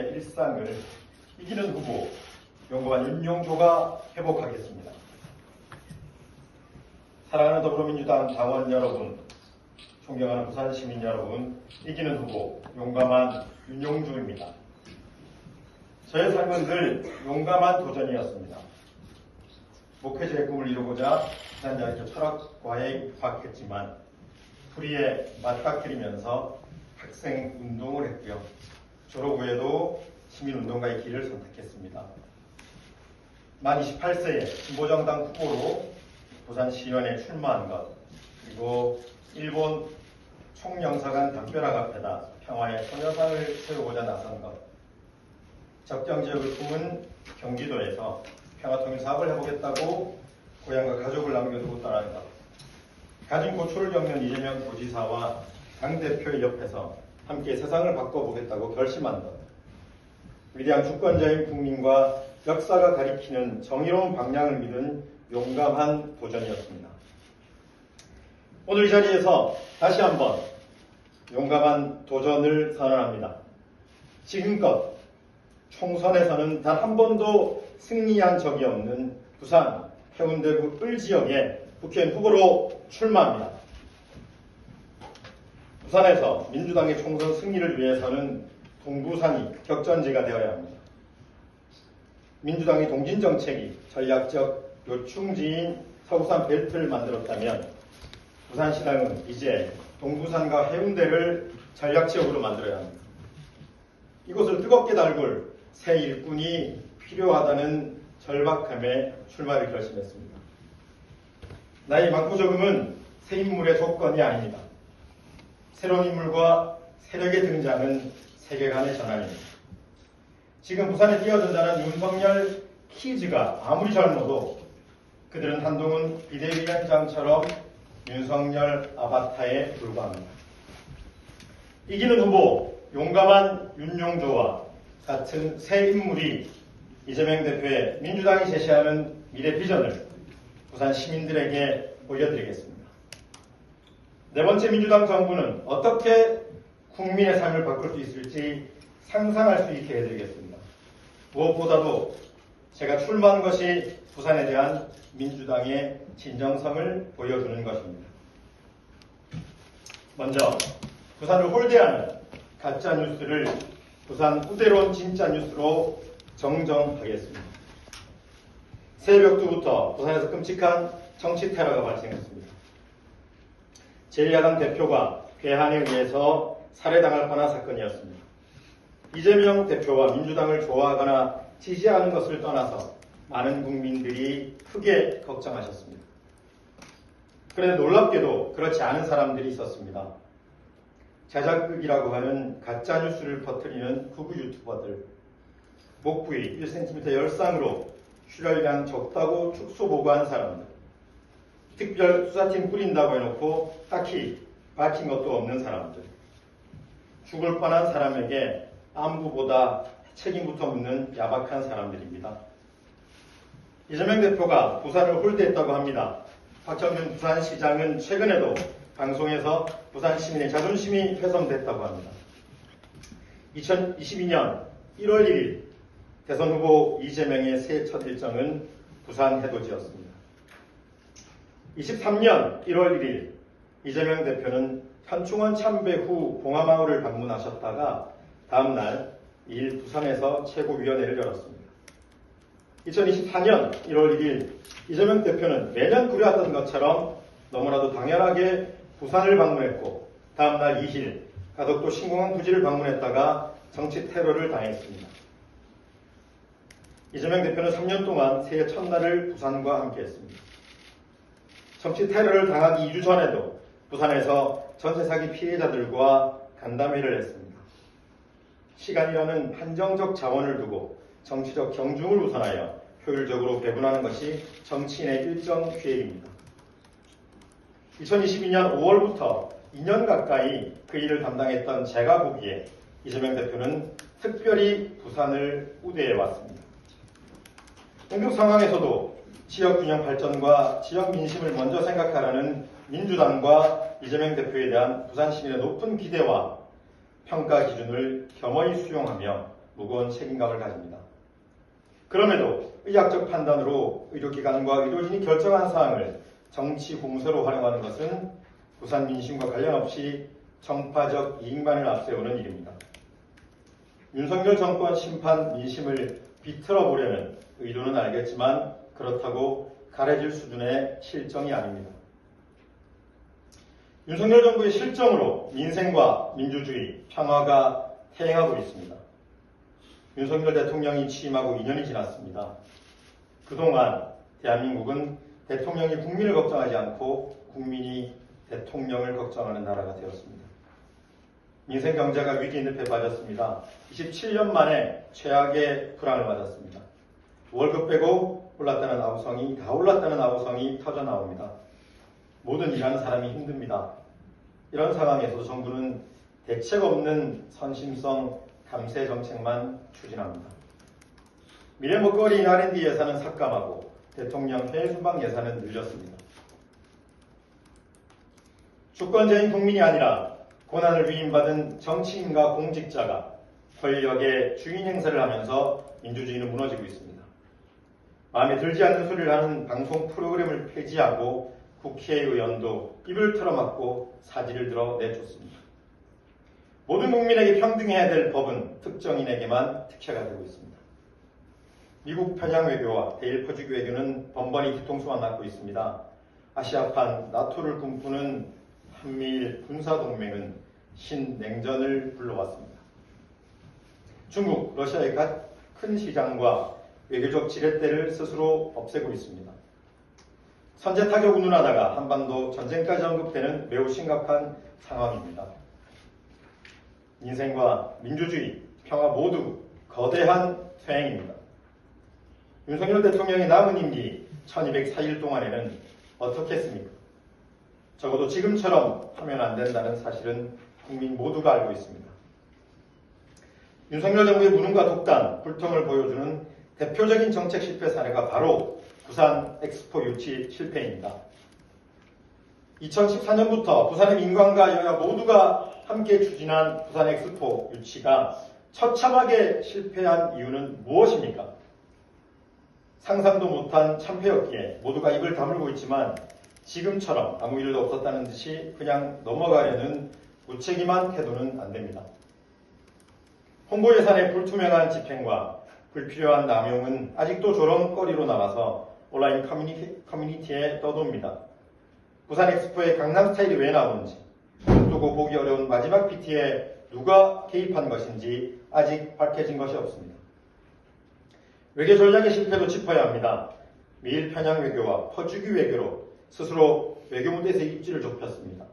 일상을 이기는 후보 용감한 윤용조가 회복하겠습니다. 사랑하는 더불어민주당 당원 여러분, 존경하는 부산 시민 여러분, 이기는 후보 용감한 윤용조입니다. 저의 삶은 늘 용감한 도전이었습니다. 목회자의 꿈을 이루고자 부산대학교 철학과에 입학했지만 불의에 맞닥뜨리면서 학생 운동을 했고요. 졸업 후에도 시민운동가의 길을 선택했습니다. 만 28세에 진보정당 후보로 부산시의원에 출마한 것, 그리고 일본 총영사관 담벼락 앞에다 평화의 소녀상을 세우고자 나선 것, 접경지역을 품은 경기도에서 평화통일사업을 해보겠다고 고향과 가족을 남겨두고 떠난 것, 가진 고초를 겪는 이재명 도지사와 당대표의 옆에서 함께 세상을 바꿔보겠다고 결심한 것, 위대한 주권자인 국민과 역사가 가리키는 정의로운 방향을 믿은 용감한 도전이었습니다. 오늘 이 자리에서 다시 한번 용감한 도전을 선언합니다. 지금껏 총선에서는 단 한 번도 승리한 적이 없는 부산 해운대구 을지역에 국회의원 후보로 출마합니다. 부산에서 민주당의 총선 승리를 위해서는 동부산이 격전지가 되어야 합니다. 민주당의 동진정책이 전략적 요충지인 서부산 벨트를 만들었다면 부산시당은 이제 동부산과 해운대를 전략지역으로 만들어야 합니다. 이곳을 뜨겁게 달굴 새 일꾼이 필요하다는 절박함에 출마를 결심했습니다. 나이 많고 적음은 새 인물의 조건이 아닙니다. 새로운 인물과 세력의 등장은 세계관의 전환입니다. 지금 부산에 뛰어든다는 윤석열 키즈가 아무리 젊어도 그들은 한동훈 비대위원장처럼 윤석열 아바타에 불과합니다. 이기는 후보 용감한 윤용조와 같은 새 인물이 이재명 대표의 민주당이 제시하는 미래 비전을 부산 시민들에게 보여드리겠습니다. 네 번째 민주당 정부는 어떻게 국민의 삶을 바꿀 수 있을지 상상할 수 있게 해드리겠습니다. 무엇보다도 제가 출마한 것이 부산에 대한 민주당의 진정성을 보여주는 것입니다. 먼저 부산을 홀대하는 가짜뉴스를 부산 후대론 진짜뉴스로 정정하겠습니다. 새벽부터 부산에서 끔찍한 정치 테러가 발생했습니다. 제1야당 대표가 괴한에 의해서 살해당할 뻔한 사건이었습니다. 이재명 대표와 민주당을 좋아하거나 지지하는 것을 떠나서 많은 국민들이 크게 걱정하셨습니다. 그런데 놀랍게도 그렇지 않은 사람들이 있었습니다. 자작극이라고 하는 가짜뉴스를 퍼뜨리는 극우 유튜버들, 목 부위 1cm 열상으로 출혈량 적다고 축소 보고한 사람들, 특별 수사팀 꾸린다고 해놓고 딱히 밝힌 것도 없는 사람들, 죽을 뻔한 사람에게 안부보다 책임부터 묻는 야박한 사람들입니다. 이재명 대표가 부산을 홀대했다고 합니다. 박정균 부산시장은 최근에도 방송에서 부산 시민의 자존심이 훼손됐다고 합니다. 2022년 1월 1일 대선 후보 이재명의 새해 첫 일정은 부산 해돋이였습니다. 23년 1월 1일 이재명 대표는 현충원 참배 후 봉하마을을 방문하셨다가 다음날 2일 부산에서 최고위원회를 열었습니다. 2024년 1월 1일 이재명 대표는 매년 그려왔던 것처럼 너무나도 당연하게 부산을 방문했고 다음날 2일 가덕도 신공항 부지를 방문했다가 정치 테러를 당했습니다. 이재명 대표는 3년 동안 새해 첫날을 부산과 함께했습니다. 정치 테러를 당하기 2주 전에도 부산에서 전세 사기 피해자들과 간담회를 했습니다. 시간이라는 한정적 자원을 두고 정치적 경중을 우선하여 효율적으로 배분하는 것이 정치인의 일정 기획입니다. 2022년 5월부터 2년 가까이 그 일을 담당했던 제가 보기에 이재명 대표는 특별히 부산을 우대해 왔습니다. 응급 상황에서도 지역 균형 발전과 지역 민심을 먼저 생각하라는 민주당과 이재명 대표에 대한 부산 시민의 높은 기대와 평가 기준을 겸허히 수용하며 무거운 책임감을 가집니다. 그럼에도 의학적 판단으로 의료기관과 의료진이 결정한 사항을 정치 공세로 활용하는 것은 부산 민심과 관련 없이 정파적 이익만을 앞세우는 일입니다. 윤석열 정권 심판 민심을 비틀어 보려는 의도는 알겠지만 그렇다고 가려질 수준의 실정이 아닙니다. 윤석열 정부의 실정으로 민생과 민주주의, 평화가 퇴행하고 있습니다. 윤석열 대통령이 취임하고 2년이 지났습니다. 그동안 대한민국은 대통령이 국민을 걱정하지 않고 국민이 대통령을 걱정하는 나라가 되었습니다. 민생 경제가 위기 늪에 빠졌습니다. 27년 만에 최악의 불황을 맞았습니다. 월급 빼고 올랐다는 아우성이 터져 나옵니다. 모든 일하는 사람이 힘듭니다. 이런 상황에서 정부는 대책 없는 선심성 감세 정책만 추진합니다. 미래 먹거리인 R&D 예산은 삭감하고 대통령 해외 순방 예산은 늘렸습니다. 주권자인 국민이 아니라 고난을 위임받은 정치인과 공직자가 권력의 주인 행사를 하면서 민주주의는 무너지고 있습니다. 마음에 들지 않는 소리를 하는 방송 프로그램을 폐지하고 국회의원도 입을 털어막고 사지를 들어 내쫓습니다. 모든 국민에게 평등해야 될 법은 특정인에게만 특혜가 되고 있습니다. 미국 편향 외교와 대일 퍼주기 외교는 번번이 뒤통수만 맞고 있습니다. 아시아판 나토를 꿈꾸는 한미일 군사동맹은 신냉전을 불러왔습니다. 중국, 러시아의 큰 시장과 외교적 지렛대를 스스로 없애고 있습니다. 선제 타격 운운하다가 한반도 전쟁까지 언급되는 매우 심각한 상황입니다. 민생과 민주주의, 평화 모두 거대한 퇴행입니다. 윤석열 대통령의 남은 임기 1204일 동안에는 어떻게 했습니까? 적어도 지금처럼 하면 안 된다는 사실은 국민 모두가 알고 있습니다. 윤석열 정부의 무능과 독단, 불통을 보여주는 대표적인 정책 실패 사례가 바로 부산 엑스포 유치 실패입니다. 2014년부터 부산의 민관과 여야 모두가 함께 추진한 부산 엑스포 유치가 처참하게 실패한 이유는 무엇입니까? 상상도 못한 참패였기에 모두가 입을 다물고 있지만 지금처럼 아무 일도 없었다는 듯이 그냥 넘어가려는 무책임한 태도는 안 됩니다. 홍보 예산의 불투명한 집행과 불필요한 남용은 아직도 조롱거리로 남아서 온라인 커뮤니티에 떠돕니다. 부산 엑스포의 강남 스타일이 왜 나오는지, 두고 보기 어려운 마지막 PT에 누가 개입한 것인지 아직 밝혀진 것이 없습니다. 외교 전략의 실패도 짚어야 합니다. 미일 편향 외교와 퍼주기 외교로 스스로 외교 무대에서 입지를 좁혔습니다.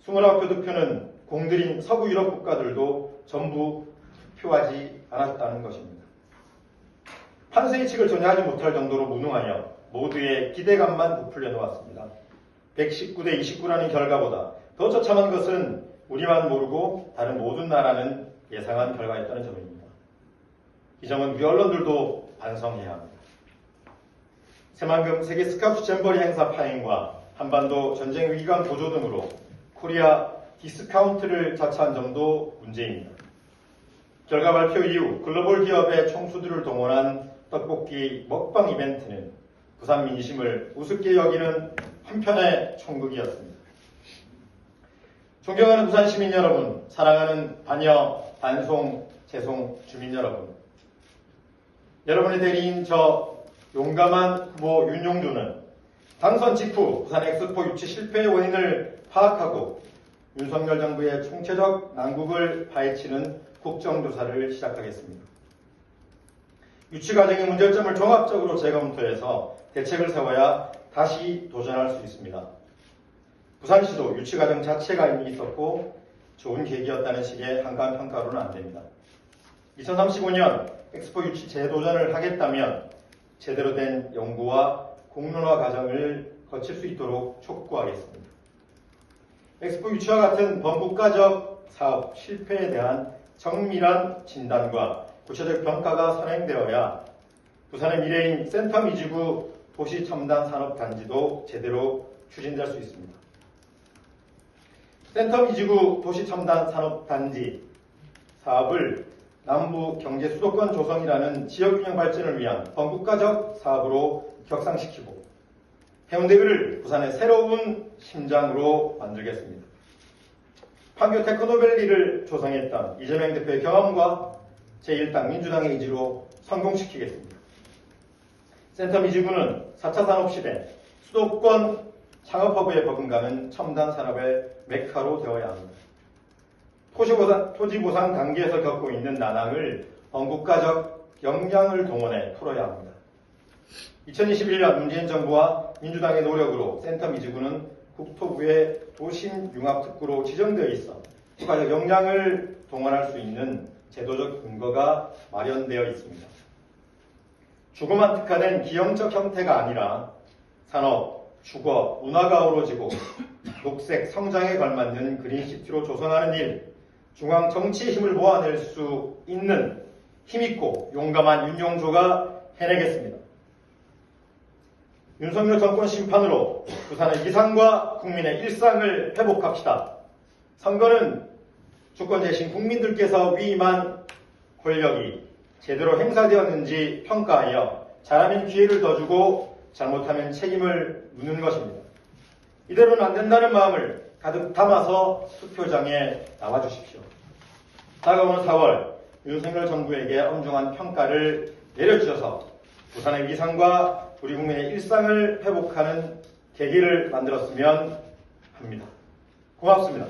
29표 득표는 공들인 서구 유럽 국가들도 전부 투표하지 않았다는 것입니다. 판세의 칙을 전혀 하지 못할 정도로 무능하여 모두의 기대감만 부풀려 놓았습니다. 119대 29라는 결과보다 더 처참한 것은 우리만 모르고 다른 모든 나라는 예상한 결과였다는 점입니다. 이 점은 우리 언론들도 반성해야 합니다. 새만금 세계 스카우트 잼버리 행사 파행과 한반도 전쟁 위기감 고조 등으로 코리아 디스카운트를 자처한 점도 문제입니다. 결과 발표 이후 글로벌 기업의 총수들을 동원한 떡볶이 먹방 이벤트는 부산 민심을 우습게 여기는 한편의 총극이었습니다. 존경하는 부산 시민 여러분, 사랑하는 반여, 반송, 재송 주민 여러분, 여러분의 대리인 저 용감한 후보 윤용두는 당선 직후 부산 엑스포 유치 실패의 원인을 파악하고 윤석열 정부의 총체적 난국을 파헤치는 국정조사를 시작하겠습니다. 유치 과정의 문제점을 종합적으로 재검토해서 대책을 세워야 다시 도전할 수 있습니다. 부산시도 유치 과정 자체가 이미 있었고 좋은 계기였다는 식의 한가한 평가로는 안 됩니다. 2035년 엑스포 유치 재도전을 하겠다면 제대로 된 연구와 공론화 과정을 거칠 수 있도록 촉구하겠습니다. 엑스포 유치와 같은 범국가적 사업 실패에 대한 정밀한 진단과 구체적 평가가 선행되어야 부산의 미래인 센텀 이지구 도시첨단산업단지도 제대로 추진될 수 있습니다. 센텀 이지구 도시첨단산업단지 사업을 남부 경제 수도권 조성이라는 지역균형 발전을 위한 범국가적 사업으로 격상시키고 해운대를 부산의 새로운 심장으로 만들겠습니다. 판교 테크노밸리를 조성했던 이재명 대표의 경험과 제1당 민주당의 의지로 성공시키겠습니다. 센텀이지구는 4차 산업시대 수도권 창업허브에 버금가는 첨단 산업의 메카로 되어야 합니다. 토지보상 단계에서 겪고 있는 난항을 범국가적 역량을 동원해 풀어야 합니다. 2021년 문재인 정부와 민주당의 노력으로 센텀이지구는 국토부의 도심융합특구로 지정되어 있어 국가적 역량을 동원할 수 있는 제도적 근거가 마련되어 있습니다. 주거만 특화된 기형적 형태가 아니라 산업, 주거, 문화가 어우러지고 녹색 성장에 걸맞는 그린시티로 조성하는 일, 중앙 정치의 힘을 모아낼 수 있는 힘있고 용감한 윤용조가 해내겠습니다. 윤석열 정권 심판으로 부산의 위상과 국민의 일상을 회복합시다. 선거는 주권 대신 국민들께서 위임한 권력이 제대로 행사되었는지 평가하여 잘하면 기회를 더 주고 잘못하면 책임을 묻는 것입니다. 이대로는 안 된다는 마음을 가득 담아서 투표장에 나와주십시오. 다가오는 4월 윤석열 정부에게 엄중한 평가를 내려주셔서 부산의 위상과 우리 국민의 일상을 회복하는 계기를 만들었으면 합니다. 고맙습니다.